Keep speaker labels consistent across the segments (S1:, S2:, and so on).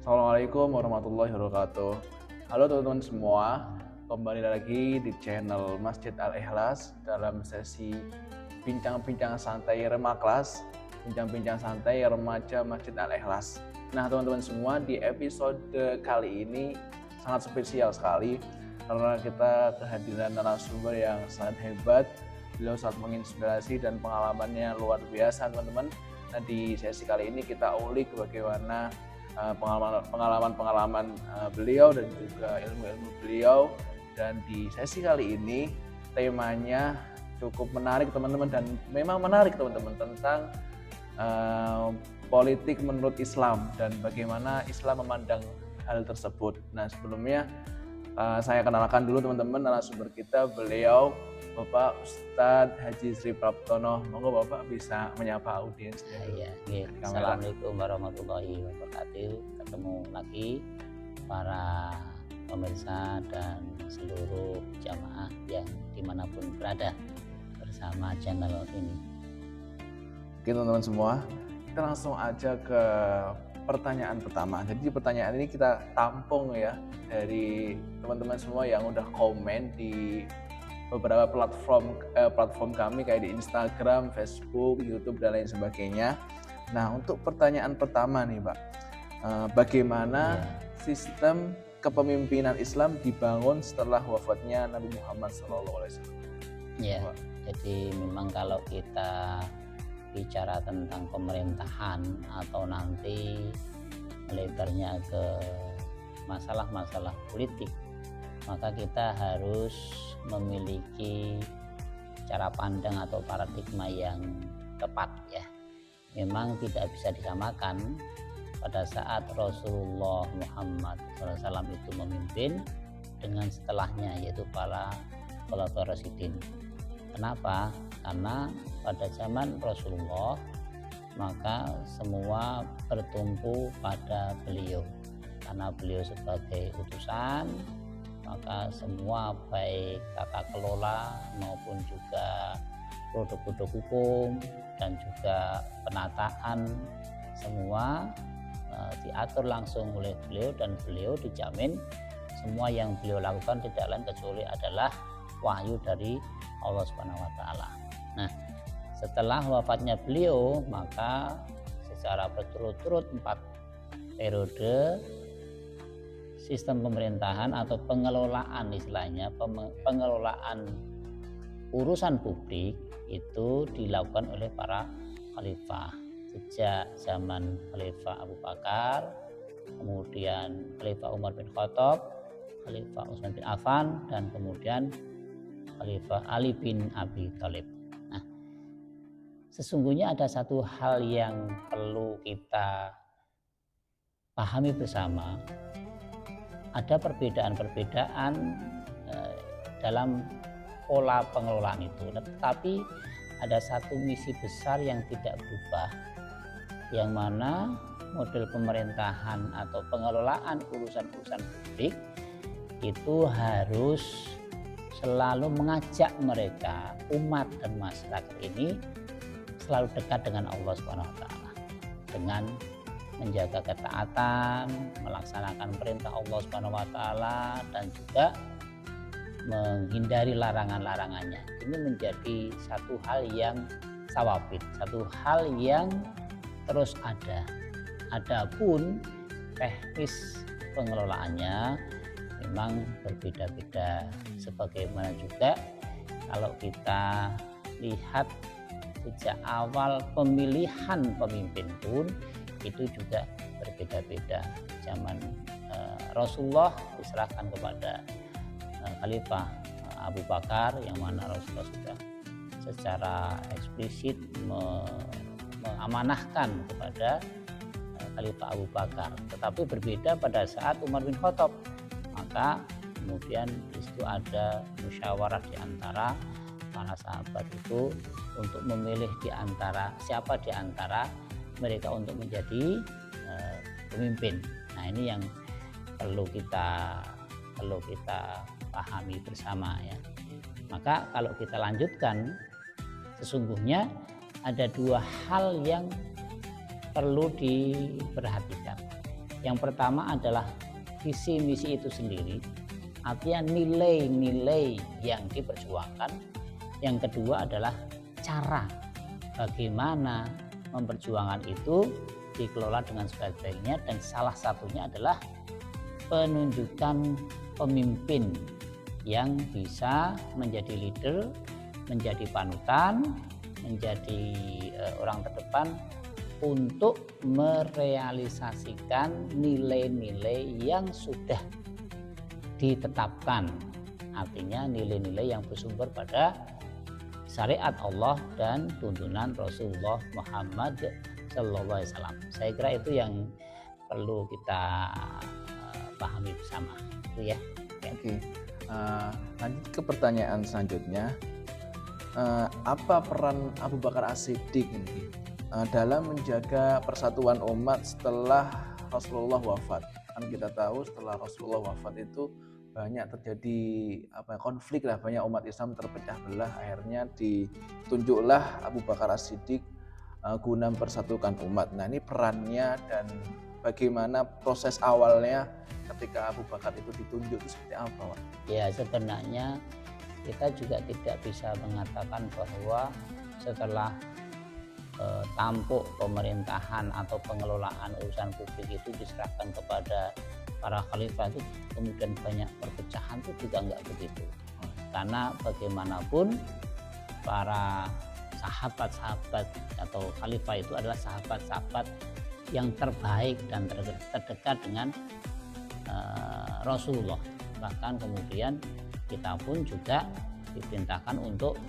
S1: Assalamualaikum warahmatullahi wabarakatuh. Halo teman-teman semua, kembali lagi di channel Masjid Al-Ikhlas dalam sesi bincang-bincang santai Remaklas, bincang-bincang santai remaja Masjid Al-Ikhlas. Nah teman-teman semua, di episode kali ini sangat spesial sekali karena kita kehadiran narasumber yang sangat hebat. Beliau sangat menginspirasi dan pengalamannya luar biasa teman-teman. Nah di sesi kali ini kita ulik bagaimana pengalaman beliau dan juga ilmu-ilmu beliau. Dan di sesi kali ini temanya cukup menarik teman-teman, dan memang menarik teman-teman, tentang politik menurut Islam dan bagaimana Islam memandang hal tersebut. Nah sebelumnya saya kenalkan dulu teman-teman narasumber kita, beliau Bapak Ustadz Haji Sri Praptono. Monggo Bapak bisa menyapa audiens.
S2: Ya, Assalamualaikum warahmatullahi wabarakatuh. Ketemu lagi para pemirsa dan seluruh jamaah yang dimanapun berada bersama channel ini.
S1: Oke teman-teman semua, kita langsung aja ke pertanyaan pertama. Jadi pertanyaan ini kita tampung ya dari teman-teman semua yang udah komen di beberapa platform kami kayak di Instagram, Facebook, YouTube dan lain sebagainya. Nah untuk pertanyaan pertama nih Pak, bagaimana sistem kepemimpinan Islam dibangun setelah wafatnya Nabi Muhammad SAW?
S2: Ya, jadi memang kalau kita bicara tentang pemerintahan atau nanti melebarnya ke masalah-masalah politik, maka kita harus memiliki cara pandang atau paradigma yang tepat ya. Memang tidak bisa disamakan pada saat Rasulullah Muhammad SAW itu memimpin dengan setelahnya, yaitu para Khulafaur Rasyidin. Kenapa? Karena pada zaman Rasulullah maka semua bertumpu pada beliau, karena beliau sebagai utusan, maka semua baik tata kelola maupun juga produk-produk hukum dan juga penataan semua diatur langsung oleh beliau, dan beliau dijamin semua yang beliau lakukan tidak lain kecuali adalah wahyu dari Allah Subhanahu wa taala. Nah, setelah wafatnya beliau maka secara berturut-turut 4 periode sistem pemerintahan atau pengelolaan, istilahnya pengelolaan urusan publik itu dilakukan oleh para khalifah, sejak zaman Khalifah Abu Bakar, kemudian Khalifah Umar bin Khattab, Khalifah Utsman bin Affan, dan kemudian Khalifah Ali bin Abi Thalib. Nah, sesungguhnya ada satu hal yang perlu kita pahami bersama. Ada perbedaan-perbedaan dalam pola pengelolaan itu, tetapi ada satu misi besar yang tidak berubah, yang mana model pemerintahan atau pengelolaan urusan-urusan publik itu harus selalu mengajak mereka, umat dan masyarakat ini selalu dekat dengan Allah Subhanahu wa taala, dengan menjaga ketaatan, melaksanakan perintah Allah Subhanahu wa taala, dan juga menghindari larangan-larangannya. Ini menjadi satu hal yang sawabit, satu hal yang terus ada. Adapun teknis pengelolaannya memang berbeda-beda, sebagaimana juga kalau kita lihat sejak awal pemilihan pemimpin pun itu juga berbeda-beda. Zaman Rasulullah diserahkan kepada Khalifah Abu Bakar, yang mana Rasulullah sudah secara eksplisit mengamanahkan kepada Khalifah Abu Bakar. Tetapi berbeda pada saat Umar bin Khattab, maka kemudian di situ ada musyawarah di antara para sahabat itu untuk memilih siapa di antara mereka untuk menjadi pemimpin. Nah, ini yang perlu kita pahami bersama ya. Maka kalau kita lanjutkan, sesungguhnya ada 2 hal yang perlu diperhatikan. Yang pertama adalah visi misi itu sendiri, artinya nilai-nilai yang diperjuangkan. Yang kedua adalah cara bagaimana memperjuangkan itu dikelola dengan sebaik-baiknya, dan salah satunya adalah penunjukan pemimpin yang bisa menjadi leader, menjadi panutan, menjadi orang terdepan untuk merealisasikan nilai-nilai yang sudah ditetapkan. Artinya nilai-nilai yang bersumber pada syariat Allah dan tuntunan Rasulullah Muhammad SAW. Saya kira itu yang perlu kita pahami bersama. Itu ya.
S1: Oke. Lanjut ke pertanyaan selanjutnya. Apa peran Abu Bakar As-Siddiq ini dalam menjaga persatuan umat setelah Rasulullah wafat? Kan kita tahu setelah Rasulullah wafat itu banyak terjadi konflik lah, banyak umat Islam terpecah belah. Akhirnya ditunjuklah Abu Bakar As-Siddiq guna mempersatukan umat. Nah, ini perannya dan bagaimana proses awalnya ketika Abu Bakar itu ditunjuk itu seperti apa, Pak?
S2: Ya, sebenarnya kita juga tidak bisa mengatakan bahwa setelah tampuk pemerintahan atau pengelolaan urusan publik itu diserahkan kepada para khalifah itu kemudian banyak perpecahan, itu juga enggak begitu. Karena bagaimanapun para sahabat-sahabat atau khalifah itu adalah sahabat-sahabat yang terbaik dan terdekat dengan Rasulullah. Bahkan kemudian kita pun juga diperintahkan untuk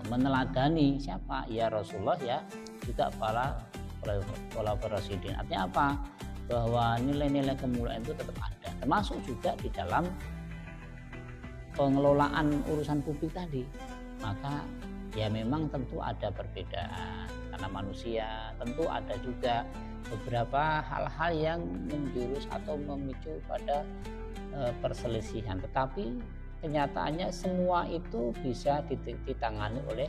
S2: meneladani siapa? Ya Rasulullah, ya juga para rasyidin. Artinya apa? Bahwa nilai-nilai kemuliaan itu tetap ada, termasuk juga di dalam pengelolaan urusan publik tadi. Maka ya memang tentu ada perbedaan karena manusia, tentu ada juga beberapa hal-hal yang menjurus atau memicu pada perselisihan, tetapi kenyataannya semua itu bisa ditangani oleh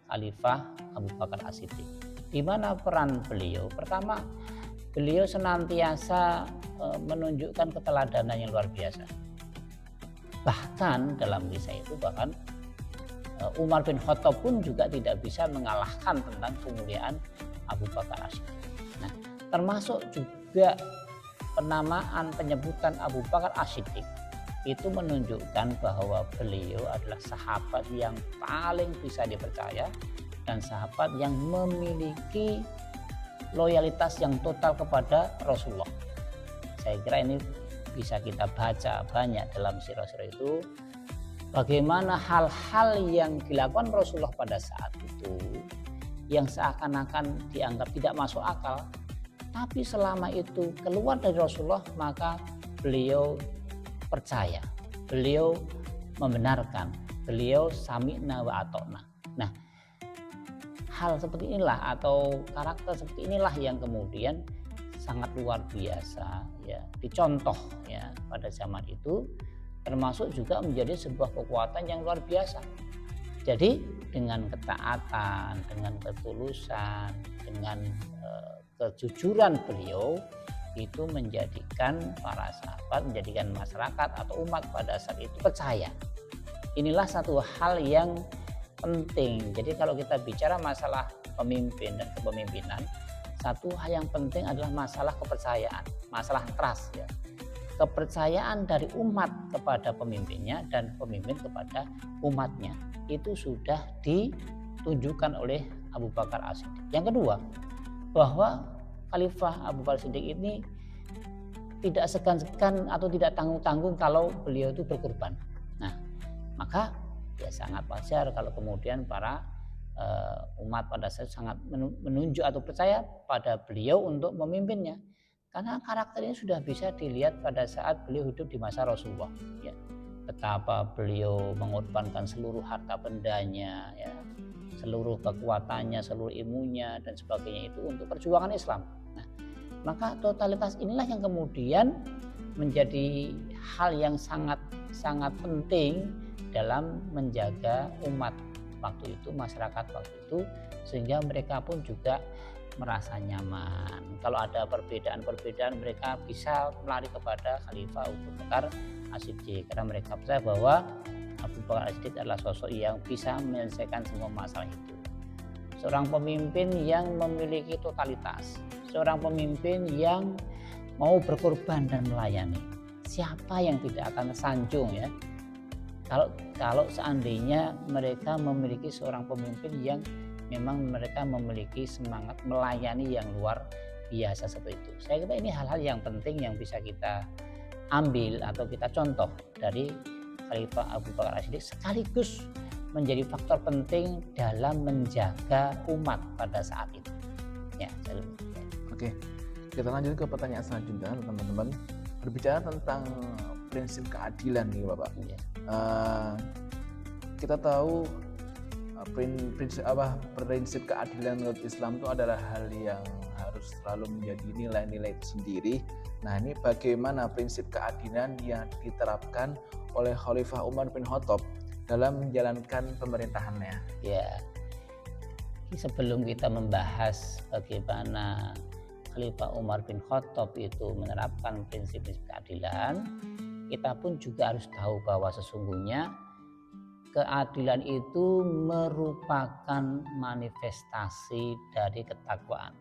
S2: Khalifah Abu Bakar As-Siddiq. Di mana peran beliau? Pertama, beliau senantiasa menunjukkan keteladanan yang luar biasa. Bahkan dalam kisah itu Umar bin Khattab pun juga tidak bisa mengalahkan tentang kemuliaan Abu Bakar As-Siddiq. Nah, termasuk juga penyebutan Abu Bakar As-Siddiq itu menunjukkan bahwa beliau adalah sahabat yang paling bisa dipercaya dan sahabat yang memiliki loyalitas yang total kepada Rasulullah. Saya kira ini bisa kita baca banyak dalam sirah-sirah itu, bagaimana hal-hal yang dilakukan Rasulullah pada saat itu yang seakan-akan dianggap tidak masuk akal, tapi selama itu keluar dari Rasulullah maka beliau percaya, beliau membenarkan, beliau sami'na wa ata'na. Nah, hal seperti inilah atau karakter seperti inilah yang kemudian sangat luar biasa ya, dicontoh ya pada zaman itu, termasuk juga menjadi sebuah kekuatan yang luar biasa. Jadi dengan ketaatan, dengan ketulusan, dengan kejujuran beliau itu menjadikan para sahabat, menjadikan masyarakat atau umat pada saat itu percaya. Inilah satu hal yang penting. Jadi kalau kita bicara masalah pemimpin dan kepemimpinan, satu hal yang penting adalah masalah kepercayaan, masalah trust ya. Kepercayaan dari umat kepada pemimpinnya dan pemimpin kepada umatnya itu sudah ditunjukkan oleh Abu Bakar As-Siddiq. Yang kedua, bahwa Khalifah Abu Bakar As-Siddiq ini tidak segan-segan atau tidak tanggung-tanggung kalau beliau itu berkorban. Nah, maka ya sangat wajar kalau kemudian para umat pada saat sangat menunjuk atau percaya pada beliau untuk memimpinnya. Karena karakter ini sudah bisa dilihat pada saat beliau hidup di masa Rasulullah. Ya, betapa beliau mengorbankan seluruh harta bendanya, ya, seluruh kekuatannya, seluruh ilmunya dan sebagainya itu untuk perjuangan Islam. Nah, maka totalitas inilah yang kemudian menjadi hal yang sangat penting dalam menjaga umat waktu itu, masyarakat waktu itu, sehingga mereka pun juga merasa nyaman. Kalau ada perbedaan-perbedaan, mereka bisa melari kepada Khalifah Abu Bakar As-Siddiq karena mereka percaya bahwa Abu Bakar As-Siddiq adalah sosok yang bisa menyelesaikan semua masalah itu. Seorang pemimpin yang memiliki totalitas, seorang pemimpin yang mau berkorban dan melayani. Siapa yang tidak akan sanjung ya? Kalau seandainya mereka memiliki seorang pemimpin yang memang mereka memiliki semangat melayani yang luar biasa seperti itu. Saya kira ini hal-hal yang penting yang bisa kita ambil atau kita contoh dari Khalifah Abu Bakar As-Siddiq, sekaligus menjadi faktor penting dalam menjaga umat pada saat itu. Ya,
S1: Oke, kita lanjut ke pertanyaan selanjutnya, teman-teman. Berbicara tentang prinsip keadilan nih, Bapak.
S2: Ya.
S1: Kita tahu prinsip keadilan menurut Islam itu adalah hal yang harus selalu menjadi nilai-nilai sendiri. Nah, ini bagaimana prinsip keadilan yang diterapkan oleh Khalifah Umar bin Khattab dalam menjalankan pemerintahannya?
S2: Ya, sebelum kita membahas bagaimana Khalifah Umar bin Khattab itu menerapkan prinsip-prinsip keadilan, kita pun juga harus tahu bahwa sesungguhnya keadilan itu merupakan manifestasi dari ketakwaan.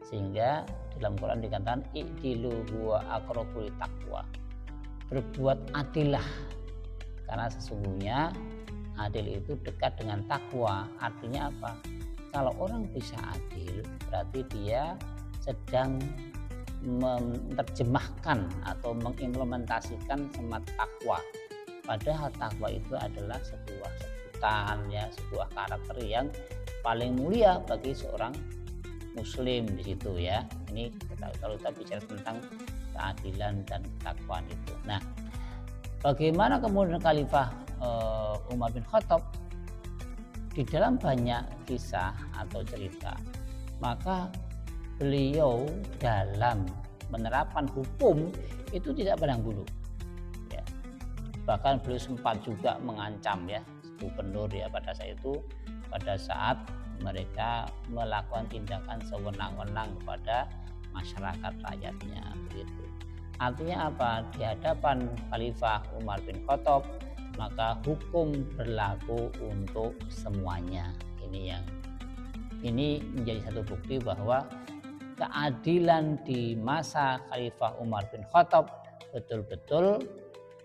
S2: Sehingga dalam Quran dikatakan i'dilu huwa aqrabu littaqwa. Berbuat adillah, karena sesungguhnya adil itu dekat dengan takwa. Artinya apa? Kalau orang bisa adil, berarti dia sedang menerjemahkan atau mengimplementasikan semangat takwa. Padahal takwa itu adalah sebuah sebutan ya, sebuah karakter yang paling mulia bagi seorang muslim di situ ya. Ini kalau kita bicara tentang keadilan dan ketakwaan itu. Nah, bagaimana kemudian Khalifah Umar bin Khattab di dalam banyak kisah atau cerita, maka beliau dalam menerapkan hukum itu tidak pandang bulu. Ya. Bahkan beliau sempat juga mengancam ya gubernur ya pada saat mereka melakukan tindakan sewenang-wenang kepada masyarakat rakyatnya begitu. Artinya apa? Di hadapan Khalifah Umar bin Khattab maka hukum berlaku untuk semuanya. Ini menjadi satu bukti bahwa keadilan di masa Khalifah Umar bin Khattab betul-betul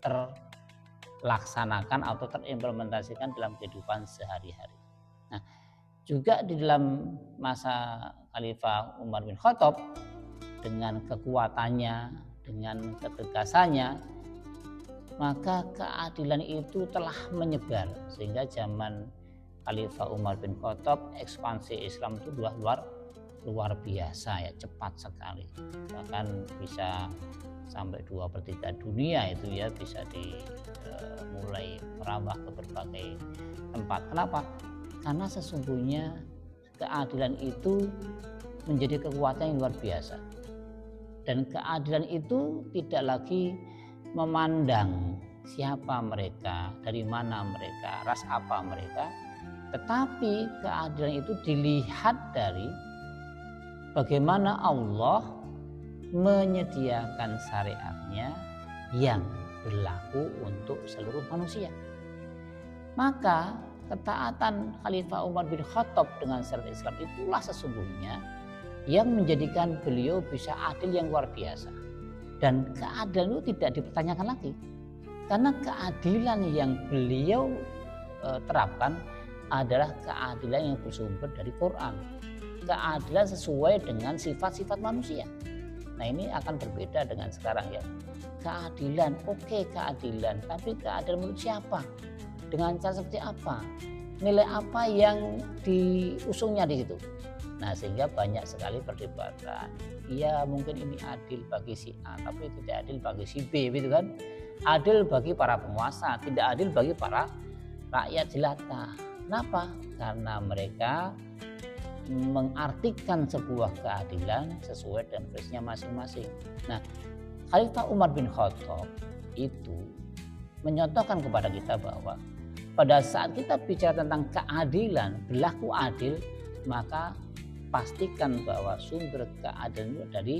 S2: terlaksanakan atau terimplementasikan dalam kehidupan sehari-hari. Nah, juga di dalam masa Khalifah Umar bin Khattab dengan kekuatannya, dengan ketegasannya, maka keadilan itu telah menyebar sehingga zaman Khalifah Umar bin Khattab ekspansi Islam itu luar biasa ya, cepat sekali, bahkan bisa sampai 2/3 dunia itu ya bisa mulai merambah ke berbagai tempat. Kenapa? Karena sesungguhnya keadilan itu menjadi kekuatan yang luar biasa, dan keadilan itu tidak lagi memandang siapa mereka, dari mana mereka, ras apa mereka, tetapi keadilan itu dilihat dari bagaimana Allah menyediakan syariatnya yang berlaku untuk seluruh manusia. Maka ketaatan Khalifah Umar bin Khattab dengan syariat Islam itulah sesungguhnya yang menjadikan beliau bisa adil yang luar biasa. Dan keadilan itu tidak dipertanyakan lagi, karena keadilan yang beliau terapkan adalah keadilan yang bersumber dari Quran, keadilan sesuai dengan sifat-sifat manusia. Nah, ini akan berbeda dengan sekarang ya. Keadilan, oke, keadilan, tapi keadilan menurut siapa? Dengan cara seperti apa? Nilai apa yang diusungnya di situ? Nah, sehingga banyak sekali perdebatan. Ya, mungkin ini adil bagi si A, tapi tidak adil bagi si B, gitu kan? Adil bagi para penguasa, tidak adil bagi para rakyat jelata. Kenapa? Karena mereka mengartikan sebuah keadilan sesuai dengan versinya masing-masing. Nah, Khalifah Umar bin Khattab itu menyontohkan kepada kita bahwa pada saat kita bicara tentang keadilan, berlaku adil, maka pastikan bahwa sumber keadilan itu dari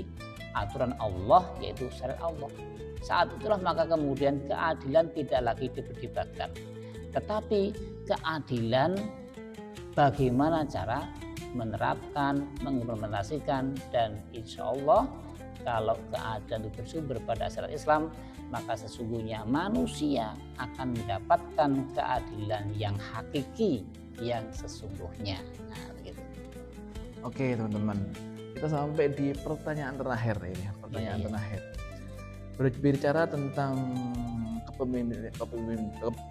S2: aturan Allah, yaitu syariat Allah. Saat itulah maka kemudian keadilan tidak lagi diperdebatkan, tetapi keadilan bagaimana cara menerapkan, mengimplementasikan, dan insya Allah kalau keadilan itu bersumber pada syariat Islam, maka sesungguhnya manusia akan mendapatkan keadilan yang hakiki, yang sesungguhnya. Nah, begitu.
S1: Oke teman-teman, kita sampai di pertanyaan terakhir ini, pertanyaan terakhir. Berbicara tentang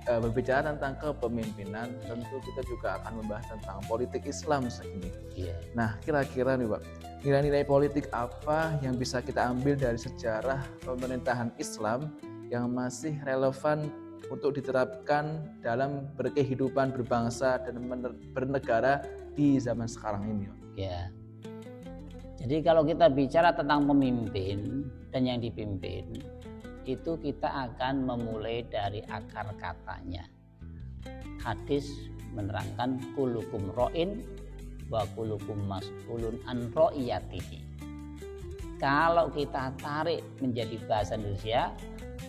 S1: berbicara tentang kepemimpinan, tentu kita juga akan membahas tentang politik Islam segini. Nah, kira-kira nih Pak, nilai-nilai politik apa yang bisa kita ambil dari sejarah pemerintahan Islam yang masih relevan untuk diterapkan dalam berkehidupan berbangsa dan bernegara di zaman sekarang ini?
S2: Ya. Jadi kalau kita bicara tentang pemimpin dan yang dipimpin, itu kita akan memulai dari akar katanya. Hadis menerangkan kulukum ro'in wa kulukum mas'ulun an ro'iyatihi. Kalau kita tarik menjadi bahasa Indonesia,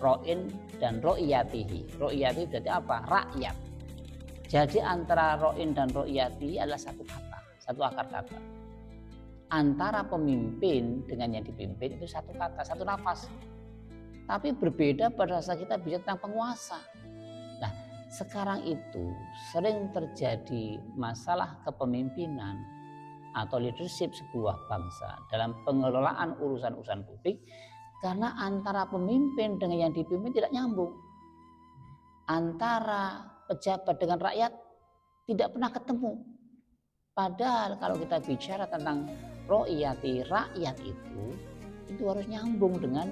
S2: ro'in dan ro'iyatihi. Ro'iyatihi berarti apa? Rakyat. Jadi antara ro'in dan ro'iyatihi adalah satu kata, satu akar kata. Antara pemimpin dengan yang dipimpin itu satu kata, satu nafas. Tapi berbeda pada saat kita bicara tentang penguasa. Nah, sekarang itu sering terjadi masalah kepemimpinan atau leadership sebuah bangsa dalam pengelolaan urusan-urusan publik karena antara pemimpin dengan yang dipimpin tidak nyambung. Antara pejabat dengan rakyat tidak pernah ketemu. Padahal kalau kita bicara tentang ro'iyati, rakyat itu harus nyambung dengan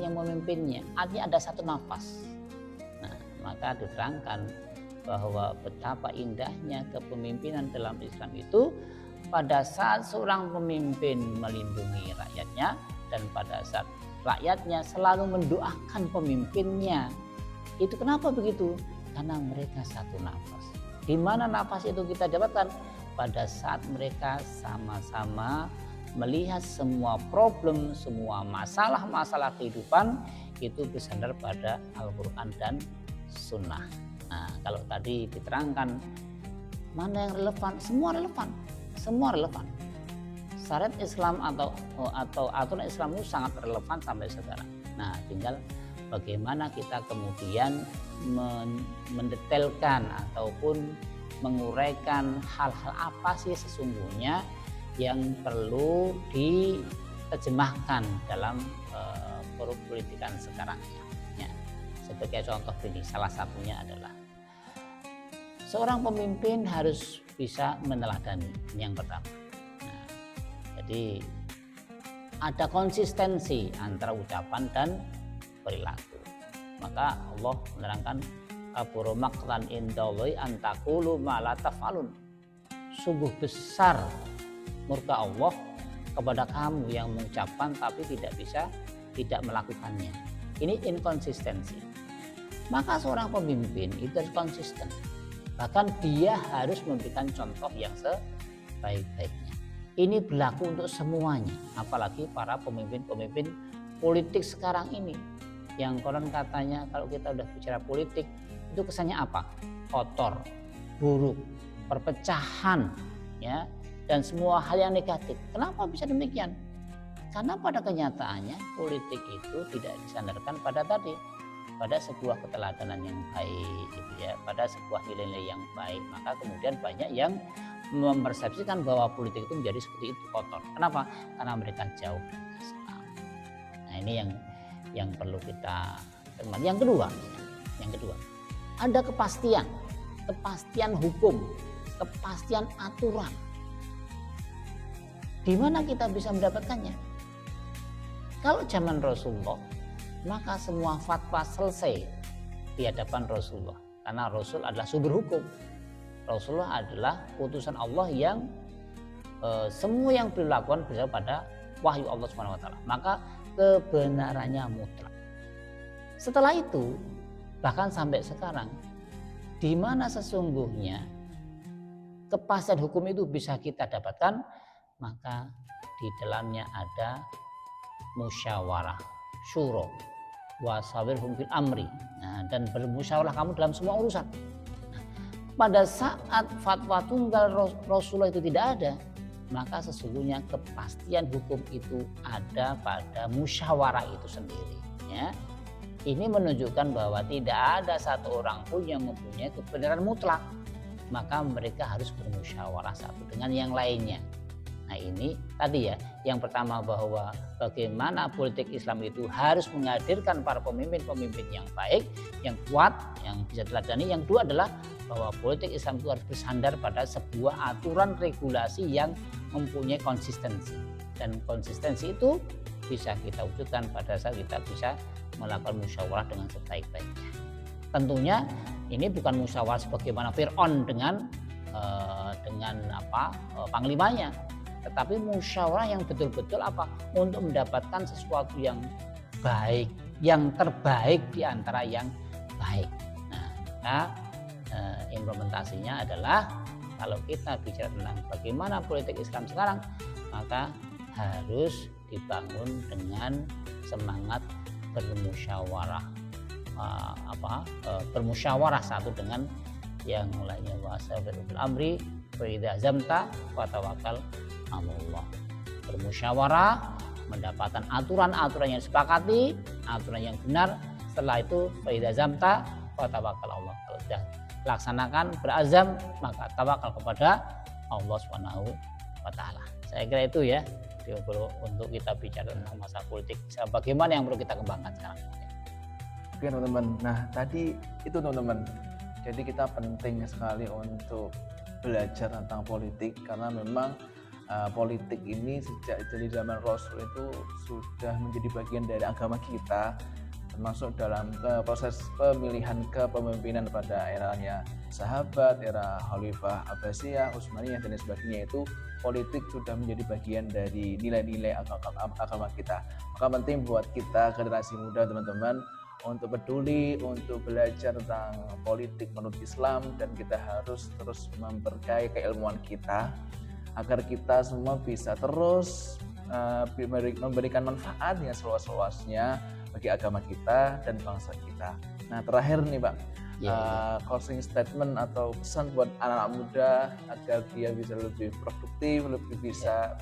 S2: yang memimpinnya. Artinya ada satu nafas. Nah, maka diterangkan bahwa betapa indahnya kepemimpinan dalam Islam itu pada saat seorang pemimpin melindungi rakyatnya dan pada saat rakyatnya selalu mendoakan pemimpinnya. Itu kenapa begitu? Karena mereka satu nafas. Di mana nafas itu kita dapatkan? Pada saat mereka sama-sama melihat semua problem, semua masalah-masalah kehidupan itu bersandar pada Al-Quran dan Sunnah. Nah, kalau tadi diterangkan mana yang relevan, semua relevan, semua relevan. Syariat Islam atau aturan Islam itu sangat relevan sampai sekarang. Nah, tinggal bagaimana kita kemudian mendetailkan ataupun menguraikan hal-hal apa sih sesungguhnya yang perlu diterjemahkan dalam politikan sekarang. Ya. Sebagai contoh ini, salah satunya adalah seorang pemimpin harus bisa meneladani. Ini yang pertama. Nah, jadi ada konsistensi antara ucapan dan perilaku. Maka Allah menerangkan kabura maqtan indallahi an taqulu ma la taf'alun. Sungguh besar murka Allah kepada kamu yang mengucapkan tapi tidak melakukannya. Ini inkonsistensi. Maka seorang pemimpin itu harus konsisten. Bahkan dia harus memberikan contoh yang sebaik-baiknya. Ini berlaku untuk semuanya, apalagi para pemimpin-pemimpin politik sekarang ini. Yang konon katanya kalau kita udah bicara politik itu kesannya apa? Kotor, buruk, perpecahan, ya, dan semua hal yang negatif. Kenapa bisa demikian? Karena pada kenyataannya politik itu tidak disandarkan pada sebuah keteladanan yang baik, gitu ya, pada sebuah nilai-nilai yang baik. Maka kemudian banyak yang mempersepsikan bahwa politik itu menjadi seperti itu, kotor. Kenapa? Karena mereka jauh dari Islam. Nah, ini yang perlu kita cermati. Yang kedua, ada kepastian hukum, kepastian aturan. Di mana kita bisa mendapatkannya? Kalau zaman Rasulullah, maka semua fatwa selesai di hadapan Rasulullah. Karena Rasul adalah sumber hukum. Rasulullah adalah utusan Allah yang semua yang dilakukan berdasarkan pada wahyu Allah SWT. Maka kebenarannya mutlak. Setelah itu, bahkan sampai sekarang, di mana sesungguhnya kepastian hukum itu bisa kita dapatkan, maka di dalamnya ada musyawarah, syuro, wasawirhum fil amri. Nah, dan bermusyawarah kamu dalam semua urusan. Nah, pada saat fatwa tunggal Rasulullah itu tidak ada, maka sesungguhnya kepastian hukum itu ada pada musyawarah itu sendiri. Ya. Ini menunjukkan bahwa tidak ada satu orang pun yang mempunyai kebenaran mutlak. Maka mereka harus bermusyawarah satu dengan yang lainnya. Nah ini tadi ya, yang pertama bahwa bagaimana politik Islam itu harus menghadirkan para pemimpin-pemimpin yang baik, yang kuat, yang bisa diladani. Yang kedua adalah bahwa politik Islam itu harus bersandar pada sebuah aturan regulasi yang mempunyai konsistensi. Dan konsistensi itu bisa kita wujudkan pada saat kita bisa melakukan musyawarah dengan sebaik-baiknya. Tentunya ini bukan musyawarah sebagaimana Fir'aun dengan panglimanya, tetapi musyawarah yang betul-betul untuk mendapatkan sesuatu yang baik, yang terbaik di antara yang baik. Nah, implementasinya adalah kalau kita bicara tentang bagaimana politik Islam sekarang, maka harus dibangun dengan semangat bermusyawarah, bermusyawarah satu dengan yang lainnya. Wasawirhum fil amri fa idza azamta fatawakkal 'alallah. Bermusyawarah, mendapatkan aturan-aturan yang disepakati, aturan yang benar. Setelah itu fa idza azamta fatawakkal 'alallah. Kalau sudah laksanakan, berazam, maka tawakal kepada Allah Subhanahu wa taala. Saya kira itu ya, untuk kita bicara tentang masalah politik, bagaimana yang perlu kita kembangkan sekarang.
S1: Oke teman-teman, nah tadi itu teman-teman, jadi kita penting sekali untuk belajar tentang politik, karena memang politik ini sejak dari zaman Rasul itu sudah menjadi bagian dari agama kita, termasuk dalam proses pemilihan kepemimpinan pada eranya sahabat, era Khalifah Abbasiyah, Utsmaniyah dan sebagainya. Itu politik sudah menjadi bagian dari nilai-nilai agama kita. Maka penting buat kita generasi muda teman-teman untuk peduli, untuk belajar tentang politik menurut Islam, dan kita harus terus memperkaya keilmuan kita agar kita semua bisa terus memberikan manfaat yang seluas-luasnya bagi agama kita dan bangsa kita. Nah terakhir nih Pak, closing statement atau pesan buat anak-anak muda agar dia bisa lebih produktif, lebih bisa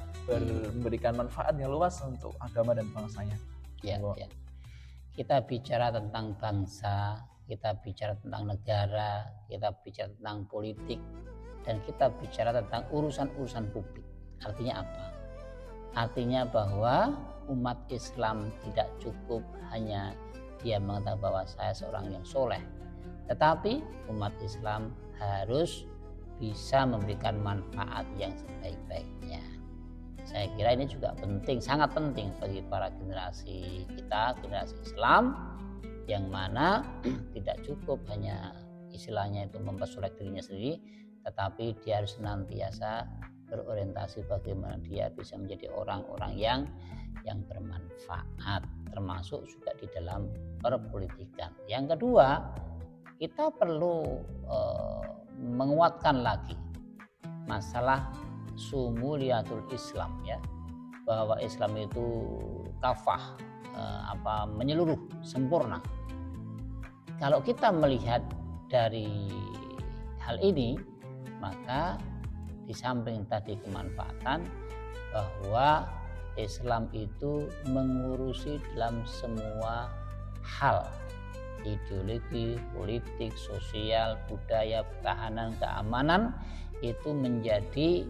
S1: memberikan manfaat yang luas untuk agama dan bangsanya.
S2: Kita bicara tentang bangsa, kita bicara tentang negara, kita bicara tentang politik, dan kita bicara tentang urusan-urusan publik. Artinya apa? Artinya bahwa umat Islam tidak cukup hanya dia mengatakan bahwa saya seorang yang soleh, tetapi umat Islam harus bisa memberikan manfaat yang sebaik-baiknya. Saya kira ini juga penting, sangat penting bagi para generasi kita, generasi Islam, yang mana tidak cukup hanya istilahnya itu mempersolek dirinya sendiri, tetapi dia harus senantiasa berorientasi bagaimana dia bisa menjadi orang-orang yang bermanfaat, termasuk juga di dalam perpolitikan. Yang kedua, kita perlu menguatkan lagi masalah sumuliyatul Islam, ya, bahwa Islam itu kafah, menyeluruh, sempurna. Kalau kita melihat dari hal ini, maka di samping tadi kemanfaatan, bahwa Islam itu mengurusi dalam semua hal, ideologi, politik, sosial, budaya, pertahanan, keamanan, itu menjadi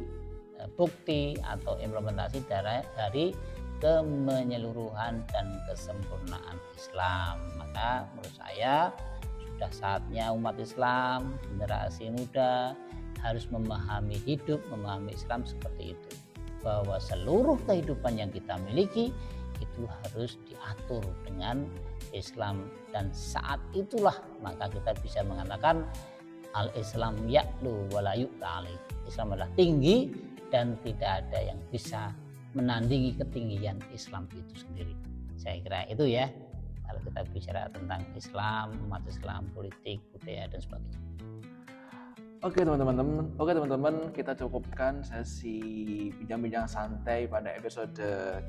S2: bukti atau implementasi dari kemenyeluruhan dan kesempurnaan Islam. Maka menurut saya sudah saatnya umat Islam, generasi muda harus memahami hidup, memahami Islam seperti itu, bahwa seluruh kehidupan yang kita miliki itu harus diatur dengan Islam, dan saat itulah maka kita bisa mengatakan al-Islam ya'lu wa la yu'la alaih. Islam adalah tinggi dan tidak ada yang bisa menandingi ketinggian Islam itu sendiri. Saya kira itu ya, kalau kita bicara tentang Islam, umat Islam, politik, budaya dan sebagainya.
S1: Oke teman-teman, kita cukupkan sesi bincang-bincang santai pada episode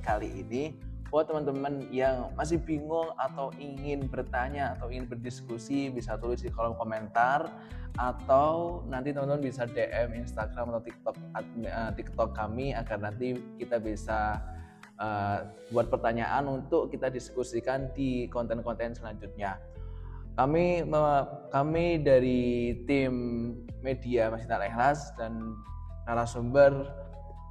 S1: kali ini. Buat teman-teman yang masih bingung atau ingin bertanya atau ingin berdiskusi, bisa tulis di kolom komentar, atau nanti teman-teman bisa DM Instagram atau TikTok kami agar nanti kita bisa buat pertanyaan untuk kita diskusikan di konten-konten selanjutnya. Kami dari tim media Masjid Al-Ikhlas dan narasumber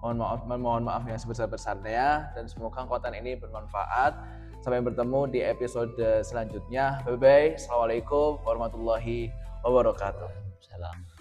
S1: mohon maaf yang sebesar-besarnya, dan semoga konten ini bermanfaat. Sampai bertemu di episode selanjutnya. Bye bye. Assalamualaikum warahmatullahi wabarakatuh.
S2: Salam.